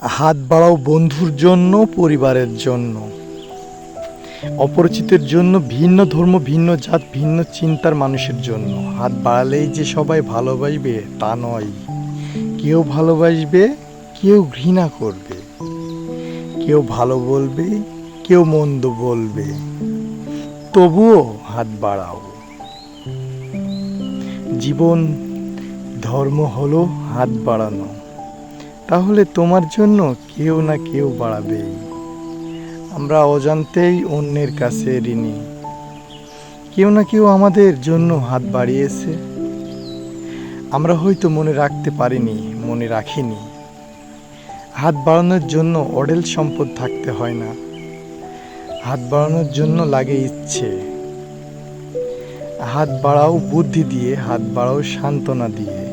হাত বাড়াও বন্ধুর জন্য, পরিবারের জন্য, অপরিচিতের জন্য, ভিন্ন ধর্ম, ভিন্ন জাত, ভিন্ন চিন্তার মানুষের জন্য। হাত বাড়ালেই যে সবাই ভালোবাসবে তা নয়। কেউ ভালোবাসবে, কেউ ঘৃণা করবে, কেউ ভালো বলবে, কেউ মন্দ বলবে, তবুও হাত বাড়াও। জীবন ধর্ম হলো হাত বাড়ানো। তাহলে তোমার জন্য কেউ না কেউ বাড়াবেই। আমরা অজান্তেই অন্যের কাছে ঋণী। কেউ না কেউ আমাদের জন্য হাত বাড়িয়েছে। আমরা হয়তো মনে রাখতে পারিনি, মনে রাখিনি। হাত বাড়ানোর জন্য অঢেল সম্পদ থাকতে হয় না। হাত বাড়ানোর জন্য লাগে ইচ্ছে। হাত বাড়াও বুদ্ধি দিয়ে, হাত বাড়াও সান্ত্বনা দিয়ে,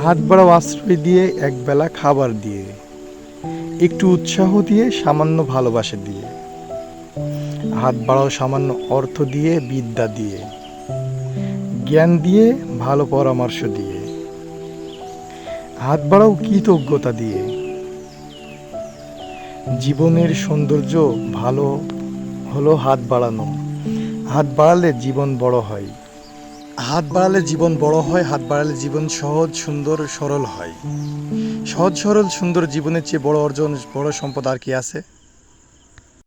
হাত বাড়াও আশ্রয় দিয়ে, একবেলা খাবার দিয়ে, একটু উৎসাহ দিয়ে, সামান্য ভালোবাসা দিয়ে। হাত বাড়াও সামান্য অর্থ দিয়ে, বিদ্যা দিয়ে, জ্ঞান দিয়ে, ভালো পরামর্শ দিয়ে। হাত বাড়াও কৃতজ্ঞতা দিয়ে। জীবনের সৌন্দর্য ভালো হলো হাত বাড়ানো। হাত বাড়ালে জীবন বড় হয়। হাত বাড়ালে জীবন বড় হয়। হাত বাড়ালে জীবন সহজ, সুন্দর, সরল হয়। সহজ, সরল, সুন্দর জীবনের চেয়ে বড় অর্জন, বড় সম্পদ আর কি আছে?